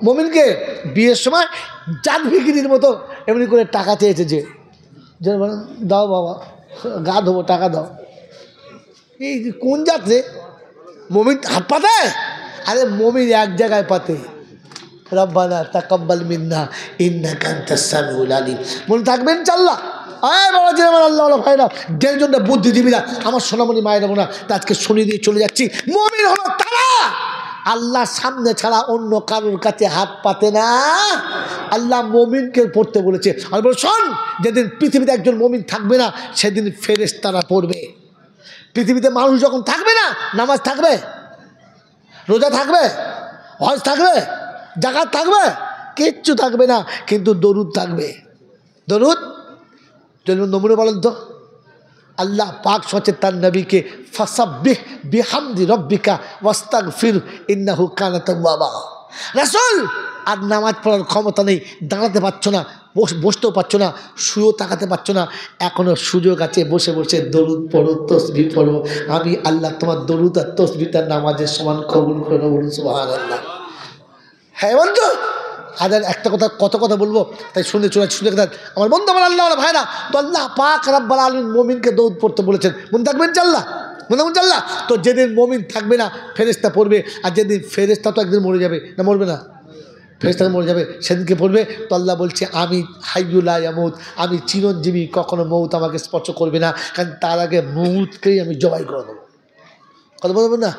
মমিনকে বিয়ের সময় জাত ভিখিরির মতো এমনি করে টাকা চেয়েছে, যে যেন বলেন দাও বাবা গা ধোবো, টাকা দাও। এই কোন জাত রে? মমিন হাত পাতায়? আরে মমিন এক জায়গায় পাতে, রব্বানা তাকাব্বাল মিন্না ইন্নাকা আনতাস সামিউল আলিম। মনে থাকবেন চাল্লা। আয় বাবা যে আমার আল্লাহ ভাইরা, যেই জন্য বুদ্ধিজীবীরা আমার সোনামণি মায়ের বোনা আজকে শুনিয়ে দিয়ে চলে যাচ্ছি, মমিন হলো তারা আল্লাহ সামনে ছাড়া অন্য কারোর কাছে হাত পাতে না। আল্লাহ মমিনকে পড়তে বলেছে। আর বল শোন, যেদিন পৃথিবীতে একজন মমিন থাকবে না সেদিন ফেরেশতারা পড়বে। পৃথিবীতে মানুষ যখন থাকবে না, নামাজ থাকবে, রোজা থাকবে, হজ থাকবে, জাকাত থাকবে, কিচ্ছু থাকবে না, কিন্তু দরুদ থাকবে। দরুদ যদি নমুনে বলেন তো, আল্লাহ পাক সচেত তার নবীকে ফাসাব্বিহ বিহামদি রব্বিকা ওয়াস্তাগফির ইন্নাহু কানা তাওয়াবা। রাসূল আর নামাজ পড়ার ক্ষমতা নেই, দাঁড়াতে পারছো না, বসতেও পারছো না, শুয়েও তাকাতে পারছো না, এখনও সুযোগ আছে বসে বসে দরুদ পড়ো, তসবিহ পড়ো। আমি আল্লাহ তোমার দরুদ আর তসবিহটা নামাজের সমান কবুল করে নেব, বলুন সুবহানাল্লাহ। হ্যাঁ বন্ধু, আজ একটা কথা, কত কথা বলবো, তাই শুনে দেখেন আমার বন্ধু, আমার আল্লাহ ভাইরা, তো আল্লাহ পাক রাব্বুল আলামিন মমিনকে দরুদ পড়তে বলেছেন। মনে থাকবেন চাল্লা, মনে থাকবেন চাল্লা। তো যেদিন মমিন থাকবে না ফেরেশতা পড়বে, আর যেদিন ফেরেশতা তো একদিন মরে যাবে, না মরবে না, ফেরেশতা মরে যাবে, সেদিনকে পড়বে। তো আল্লাহ বলছে আমি হাইয়্যুল লা ইয়ামুত, আমি চিরঞ্জীবী, কখনো মৌত আমাকে স্পর্শ করবে না, কারণ তার আগে মৌতকেই আমি জবাই করে দেবো। কথা বলবেন না?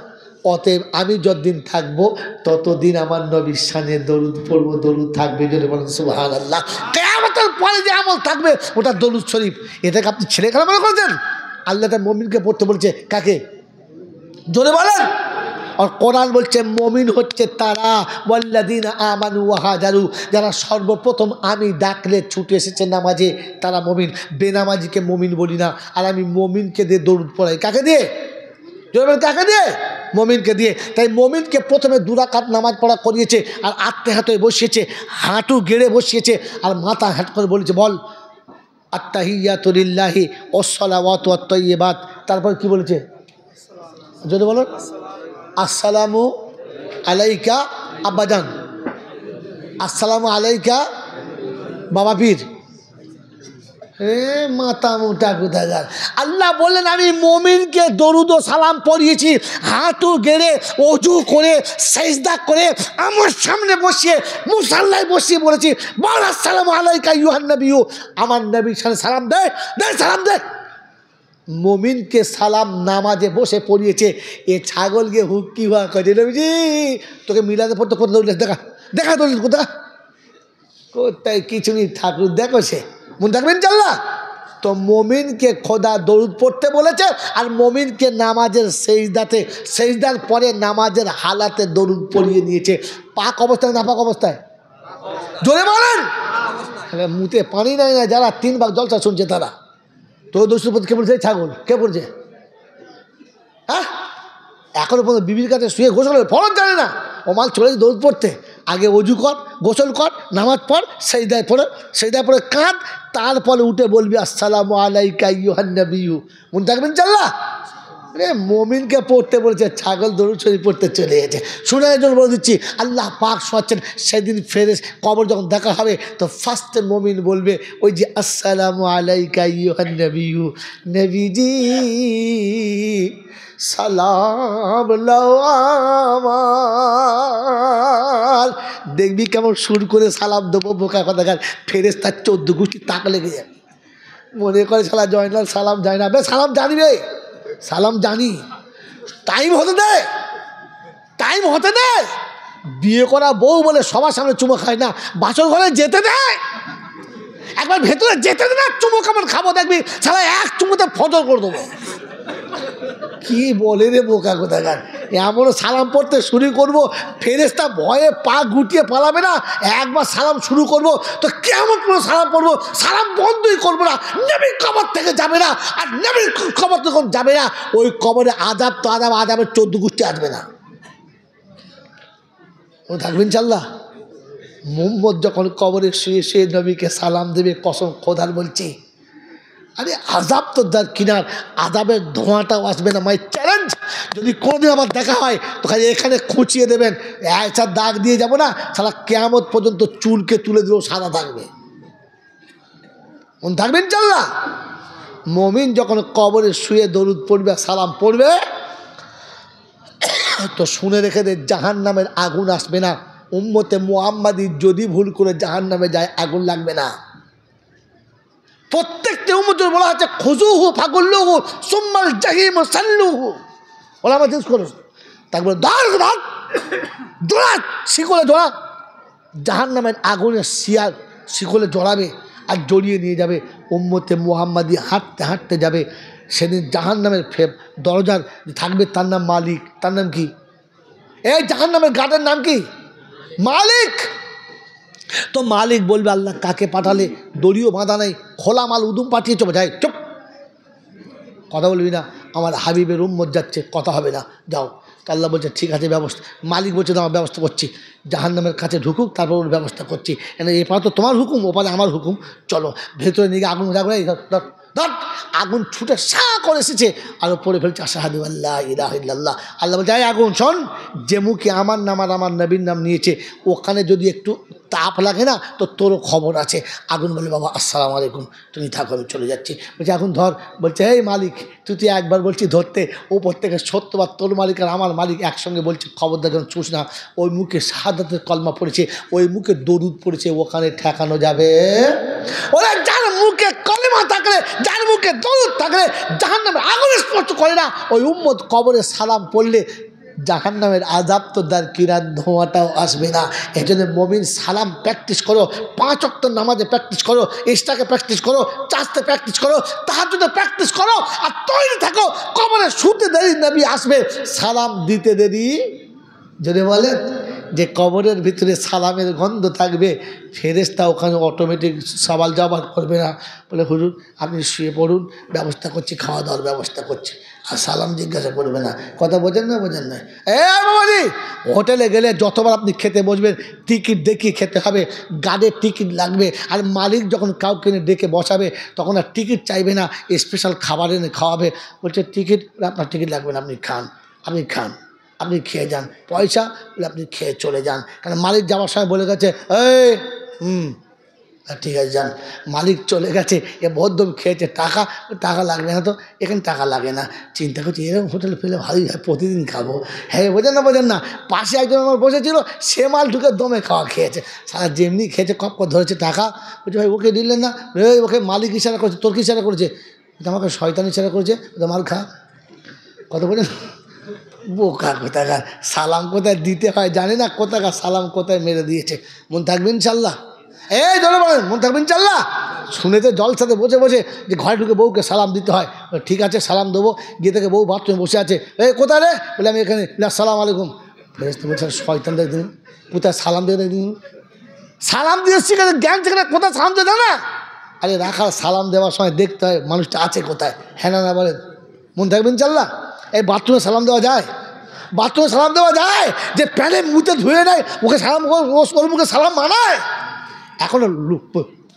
অতএব আমি যতদিন থাকবো ততদিন আমার নবীর শানে দরুদ পড়বো, দরুদ থাকবে, যদি বলেন সুবহানাল্লাহ। কিয়ামতের পরে যে আমল থাকবে ওটা দরুদ শরীফ। এটাকে আপনি ছেলে খেলা মনে করছেন? আল্লাহ তার মুমিনকে পড়তে বলছে, কাকে? জোরে বলেন। আর কোরআন বলছে মুমিন হচ্ছে তারা ওয়াল্লাযীনা আমানু ওয়া হাজারু, যারা সর্বপ্রথম আমি ডাকলে ছুটে এসেছে নামাজে, তারা মুমিন। বেনামাজিকে মুমিন বলি না। আর আমি মুমিনকে দিয়ে দরুদ পড়াই, কাকে দিয়ে? কাকে দিয়ে? মমিনকে দিয়ে। তাই মমিনকে প্রথমে 2 রাকাত নামাজ পড়া করিয়েছে, আর আত্মে হাতে বসিয়েছে, হাঁটু গেড়ে বসিয়েছে, আর মাথা হাট করে বলেছে বল আত্তাহিয়াতু লিল্লাহি ওয়াসসালাওয়াতু ওয়াত-তাইয়্যিবাত। তারপর কি বলেছে যদি বলো, আসসালামু আলাইকা আব্বাজান, আসসালামু আলাইকা বাবা পীর। মাথা মোটা কোথাকার। আল্লাহ বললেন আমি মুমিনকে দরুদ ও সালাম পড়িয়েছি, হাঁটু গেড়ে ওযু করে সিজদা করে আমার সামনে বসিয়ে মুসাল্লায় বসিয়ে বলেছি বল আসসালামু আলাইকা আইয়ুহান নাবিয়্যু। আমার নবীর সামনে সালাম দে, দে সালাম দে। মুমিনকে সালাম নামাজে বসে পড়িয়েছে। এ ছাগলকে হুক্কি হওয়া করে, নবীজি তোকে মিলাতে পড়তে কোথাও দেখা দেখা দলিল কোথা কোথায় কিছু নেই, ঠাকুর দেখো সে। মনে থাকবেন চাল্লা। তো মমিনকে খোদা দরুদ পড়তে বলেছে, আর মমিনকে নামাজের সেজদাতে, সেজদার পরে নামাজের হালাতে দরুদ পড়িয়ে নিয়েছে। পাক অবস্থায় না পাক অবস্থায়? জোরে বলেন। মুতে পানি নাই না, যারা 3 ভাগ জলসা শুনছে তারা। তো দোষের প্রতি কে বলছে? ছাগল। কে পড়ছে? হ্যাঁ, এখনো পর্যন্ত বিবির কাছে শুয়ে গোসল ফরজ জানে না, ও মাল চলে দরুদ পড়তে। আগে অজু কর, গোসল কর, নামাজ পড়, সেজদায় পড়ে, সেজদায় পড়ে কাঁদ, তারপরে উঠে বলবি আসসালামু আলাইকা আইয়ুহান নাবিয়্যু। মনে থাকবেন চাল্লা। রে মমিনকে পড়তে বলেছে, ছাগল দরুদ শরীফ পড়তে চলে গেছে। শুনে জন্য বলে দিচ্ছি, আল্লাহ পাক শোনাচ্ছেন সেদিন ফেরেশ কবর যখন দেখা হবে তো ফার্স্টে মমিন বলবে ওই যে আসসালামু আলাইকা আইয়ুহান নাবিয়্যু, নবীজি সালাম লাও আমার। দেখবি কেমন সুর করে সালাম দেবো, বোকা কথাকার। ফেরেশতার 14 গোষ্ঠী তাক লেগে যায়, মনে করে শালা জয়নাল সালাম যায় না। বে সালাম জানি রে, সালাম জানি। টাইম হতে দে, টাইম হতে দে। বিয়ে করা বউ বলে সবার সামনে চুমো খায় না, বাসর ঘরে যেতে দেয়, একবার ভেতরে যেতে দে না, চুমো কেমন খাবো দেখবি, শালা এক চুমোতে ফজর করে দেবো। কি বলে রে বোকা কোথাকার। এমন সালাম পড়তে শুরু করবো, ফেরেশতা ভয়ে পা গুটিয়ে পালাবে না। একবার সালাম শুরু করবো তো কেমন করে সালাম পড়বো, সালাম বন্ধই করবো না। নবীর কবর থেকে যাবে না, আর নবীর কবর যখন যাবে না ওই কবরে আযাব তো আযাব, আযাবের 14 গোষ্ঠী আসবে না। ও থাকবেন ইনশাআল্লাহ। মুহাম্মদ যখন কবরে শুয়ে শুয়ে নবীকে সালাম দেবে, কসম খোদার বলছি আরে আজাব তো দার কিনার, আজাবের ধোঁয়াটাও আসবে না। মাই চ্যালেঞ্জ, যদি কোনোদিন আমার দেখা হয় তো খালি এখানে খুঁচিয়ে দেবেন, একটা দাগ দিয়ে যাব না, সারা কিয়ামত পর্যন্ত চুলকে তুলে দিলেও সাদা থাকবে। মনে থাকবেন ইনশাআল্লাহ। মুমিন যখন কবরে শুয়ে দরুদ পড়বে, সালাম পড়বে, তো শুনে রেখে দে, জাহান্নামের আগুন আসবে না। উম্মতে মুহাম্মাদি যদি ভুল করে জাহান্নামে যায়, আগুন লাগবে না। প্রত্যেকটা উম্মতের বলা আছে খুজুহু ফাগুল্লুহু সুম্মাল জাহিম সাল্লুহু। ওলা আমার জিজ্ঞেস করো, তারপরে দৌড়া শিকলে জড়া, জাহান্নামের আগুনের শিয়ার শিকলে জড়াবে আর জড়িয়ে নিয়ে যাবে। উম্মতে মুহাম্মাদি হাঁটতে হাঁটতে যাবে। সেদিন জাহান্নামের দরজার থাকবে, তার নাম মালিক। তার নাম কি? এই জাহান্নামের গার্ডের নাম কি? মালিক। তো মালিক বলবে, আল্লাহ কাকে পাঠালে? দড়িও বাঁধা নেই, খোলা মাল উদুম পাঠিয়ে চলে যায়, চুপ, কথা বলবি না, আমার হাবিবের উম্মত যাচ্ছে, কথা হবে না, যাও। তো আল্লাহ বলছে ঠিক আছে, ব্যবস্থা। মালিক বলছে আমার ব্যবস্থা করছি, জাহান্নামের কাছে ঢুকুক, তারপর ওর ব্যবস্থা করছি। এপারে তো তোমার হুকুম, ওপারে আমার হুকুম, চলো ভেতরে নিয়ে আগুন থাকবে। ধর আগুন ছুটে সা করে এসেছে আর পড়ে ফেলছে আশহাদু আল্লা ইলাহা ইল্লাল্লাহ। আল্লাহ বলছে, এই আগুন শোন, যে মুখে আমার নাম আর আমার নবীর নাম নিয়েছে, ওখানে যদি একটু তাপ লাগে না তো তোরও খবর আছে। আগুন বলে, বাবা আসসালামু আলাইকুম, তুমি থাকো, আমি চলে যাচ্ছি। বলছে এখন ধর। বলছে, এই মালিক, তুই একবার বলছি ধরতে, ওপর থেকে 70 বার তোর মালিক আর আমার মালিক একসঙ্গে বলছে খবরদার যেন চুস না। ওই মুখে শাহাদাতের কলমা পড়েছে, ওই মুখে দরুদ পড়েছে, ওখানে ঠেকানো যাবে। ওরা যার মুখে কলেমা থাকলে, যার মুখে দরুদ থাকলে জাহান্নামের আগুন স্পর্শ করে না, ওই উম্মত কবরে সালাম পড়লে জাহান্নামের আযাব তো দার কিরাত ধোঁয়াটাও আসবে না। এই জন্য মুমিন সালাম প্র্যাকটিস করো, 5 ওয়াক্ত নামাজে প্র্যাকটিস করো, ইশরাকে প্র্যাকটিস করো, চাষতে প্র্যাকটিস করো, তাহাজ্জুদে প্র্যাকটিস করো, আর তৈরি থাকো। কবরে শুতে দেরি নবী আসবে, সালাম দিতে দেরি। যদি বলেন যে কবরের ভিতরে সালামের গন্ধ থাকবে, ফেরেশতা ওখানে অটোমেটিক সওয়াল জবাব করবে না, বলে হুজুর আপনি শুয়ে পড়ুন, ব্যবস্থা করছি, খাওয়া দাওয়ার ব্যবস্থা করছি, আর সালাম জিজ্ঞাসা করবে না। কথা বোঝেন না? বোঝেন না? বাবাজি, হোটেলে গেলে যতবার আপনি খেতে বসবেন টিকিট দেখিয়ে খেতে হবে, গার্ডের টিকিট লাগবে। আর মালিক যখন কাউকে এনে ডেকে বসাবে তখন আর টিকিট চাইবে না, স্পেশাল খাবার এনে খাওয়াবে। বলছে টিকিট, আপনার টিকিট লাগবে না, আপনি খান, আপনি খান, আপনি খেয়ে যান, পয়সা বলে আপনি খেয়ে চলে যান। কারণ মালিক যাওয়ার সময় বলে গেছে, এই ঠিক আছে যান। মালিক চলে গেছে, এ ভদ্রম খেয়েছে, টাকা টাকা লাগবে না, তো এখানে টাকা লাগে না। চিন্তা করছি এরকম হোটেলে ফেলে ভালোই হয়, প্রতিদিন খাবো। হ্যাঁ বোঝেন না? বোঝেন না? পাশে একজন আমার বসেছিল, সে মাল ঢুকে দমে খাওয়া খেয়েছে, সারা যেমনি খেয়েছে কপ ধরেছে টাকা। বলছে ভাই ওকে দিলেন না? ওকে মালিক ইশারা করেছে, তোর কি ইশারা করেছে? আমাকে শয়তান ইশারা করেছে, মাল খা। কথা বলেন, বোকা কোথাকার, সালাম কোথায় দিতে হয় জানে না, কোথাকার সালাম কোথায় মেরে দিয়েছে। মন থাকবে ইনশাল্লাহ? এই ধরে বলেন, মন থাকবে ইনশাল্লাহ? শুনেতে জলসাতে বসে বসে যে ঘরে ঢুকে বউকে সালাম দিতে হয়, ঠিক আছে সালাম দেবো। গিয়ে থেকে বউ বাথরুমে বসে আছে, এই কোথায় রে? বলে আমি এখানে। আসসালামু আলাইকুম। ফেরেশতা বলছে শয়তান দেখদিন, কোথায় সালাম দিয়ে দেখদিন, সালাম দিয়ে শিখে জ্ঞান শিখে কোথায় সালাম দিয়ে দেয় না। আরে রাখার সালাম দেওয়ার সময় দেখতে হয় মানুষটা আছে কোথায়। হ্যাঁ না বলেন? মন থাকবে ইনশাল্লাহ? এই বাথরুমে সালাম দেওয়া যায়? বাথরুমে সালাম দেওয়া যায়? যে প্যানে মুখে ধুয়ে নেয় ওকে সালাম, ওর মুখে সালাম মানায়? এখন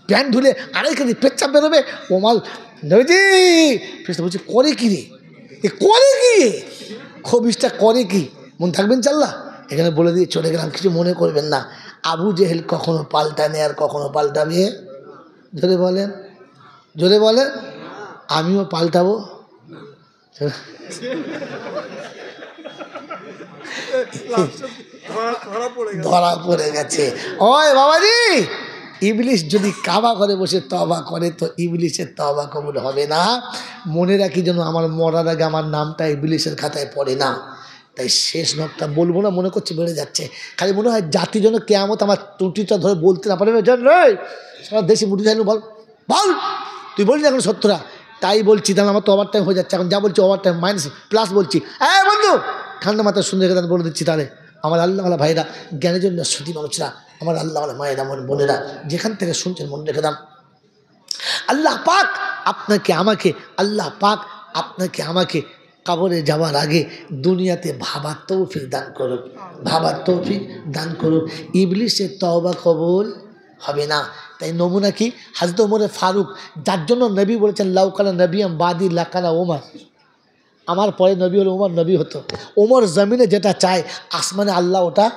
প্যান ধুলে আড়াইখানি পেচ্ছাপ বেরোবে, ও মাল নবীজি। ফেরেশতা বলছে করে কি রে, এ করে কি, খবিসটা করে কি? মন থাকবেন ইনশাল্লাহ? এখানে বলে দিয়ে চলে গেলাম, কিছু মনে করবেন না। আবু জেহেল কখনো পাল্টানে আর কখনো পাল্টাবে? জোরে বলেন, জোরে বলেন। আমিও পাল্টাবো। ধরা পড়ে গেছে। ওই বাবাজি, ইবলিশ যদি কাবা করে বসে তওবা করে তো ইবলিশের তওবা কবুল হবে না। মনে রাখি যেন আমার মরার আগে আমার নামটা ইবলিশের খাতায় পড়ে না। তাই শেষ নকটা বলবো না, মনে করছি বেড়ে যাচ্ছে। খালি মনে হয় জাতির জন্য কেয়ামত আমার ত্রুটিটা ধরে বলতে না পারে, সারা দেশে মুঠি চাইল, বল বল, তুই বলিস এখন সত্যরা। তাই বলছি, তাহলে আমার তো ওভার টাইম হয়ে যাচ্ছে। এখন যা বলছি ওভার টাইম মাইনাস প্লাস বলছি। হ্যাঁ বন্ধু, ঠান্ডা মাথায় সুন্দর তাদের বলে দিচ্ছি। তাহলে আমার আল্লাহওয়ালা ভাইরা, জ্ঞানের জন্য শ্রুতি মানুষরা, আমার আল্লাহওয়ালা মায়েরা, মন বোনেরা, যেখান থেকে শুনছেন মনে রেখে দাম, আল্লাহ পাক আপনাকে আমাকে, আল্লাহ পাক আপনাকে আমাকে কবরে যাওয়ার আগে দুনিয়াতে ভাবার তৌফিক দান করুক, ভাবার তৌফিক দান করুক। ইবলিশের তওবা কবুল হবে না। তাই নমুনা কি? হযরত ওমর ফারুক, যার জন্য নবী বলেছেন লাউকানা নবী বাদি লাকানা ওমর, আমার পরে নবী হলে ওমর নবী হতো। ওমর জমিনে যেটা চায় আসমানে আল্লাহ ওটা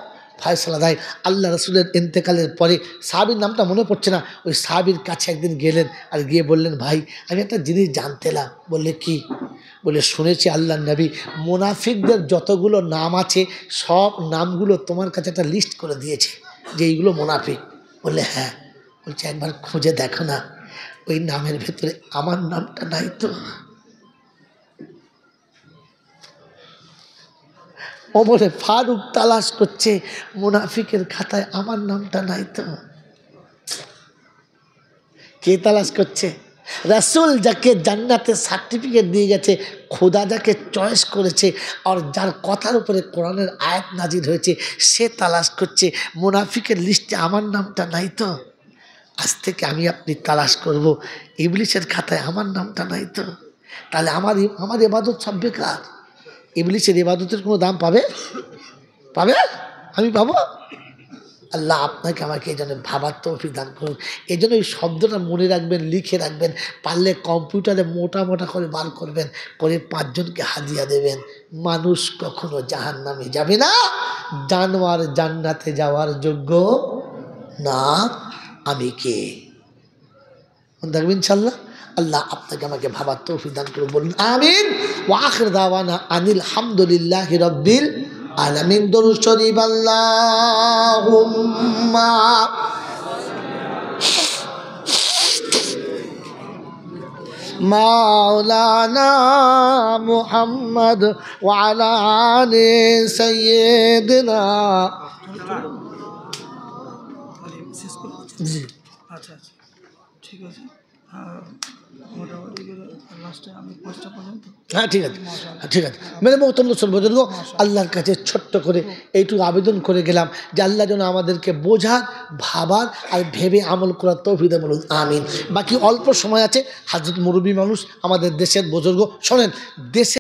ফয়সালা দেয়। আল্লাহ রসুলের ইন্তেকালের পরে সাহাবীর নামটা মনে পড়ছে না, ওই সাহাবীর কাছে একদিন গেলেন আর গিয়ে বললেন, ভাই আমি একটা জিনিস জানতেলাম। বললে কি? বলে শুনেছি আল্লাহ নবী মুনাফিকদের যতগুলো নাম আছে সব নামগুলো তোমার কাছে একটা লিস্ট করে দিয়েছে যে এইগুলো মুনাফিক। বললে হ্যাঁ। বলছে একবার খুঁজে দেখো না, ওই নামের ভেতরে আমার নামটা নাই তো। ওমরে ফারুক তালাশ করছে মুনাফিকের খাতায় আমার নামটা নাই তো। কে তালাশ করছে? রাসূল যাকে জান্নাতের সার্টিফিকেট দিয়ে গেছে, খোদা যাকে চয়েস করেছে আর যার কথার উপরে কোরআনের আয়াত নাজির হয়েছে, সে তালাশ করছে মুনাফিকের লিস্টে আমার নামটা নাই তো। আজ থেকে আমি আপনি তালাশ করব ইবলিসের খাতায় আমার নামটা নাই তো। তাহলে আমার ইবাদত সব বেকার। ইবলিসের ইবাদতের কোনো দাম পাবে? পাবে? আমি পাবো? আল্লাহ আপনাকে আমাকে এই জন্য ভাবার তৌফিক দান করুন। এই জন্য এই শব্দটা মনে রাখবেন, লিখে রাখবেন, পারলে কম্পিউটারে মোটা মোটা করে বার করবেন, করে 5 জনকে হাদিয়া দেবেন। মানুষ কখনো জাহান্নামে যাবে না, জানোয়ার জান্নাতে যাওয়ার যোগ্য না। আমি কে? দেখবেন ইনশাআল্লাহ। আল্লাহ আপনাকে আমাকে ভাবার তৌফিক দান করুন, বলুন আমিন। ওয়া আখির দাওয়ানা আনিল হামদুলিল্লাহি রাব্বিল আলামিন। দরুদ শরীফ আল্লাহুম্মা মাওলানা মুহাম্মদ ওয়া আলা আলি সাইয়্যিদিনা। জি আচ্ছা আচ্ছা ঠিক আছে। মোটামুটি লাস্টে আমি 5টা পর্যন্ত। হ্যাঁ ঠিক আছে, ঠিক আছে। মেরে মোহতরম বুজুর্গ, আল্লাহর কাছে ছোট্ট করে এইটুকু আবেদন করে গেলাম যে আল্লাহ যেন আমাদেরকে বোঝার, ভাবার আর ভেবে আমল করার তৌফিক দেন, বলুন আমিন। বাকি অল্প সময় আছে, হযরত মুরব্বী মানুষ আমাদের দেশের বুজুর্গ, শোনেন দেশে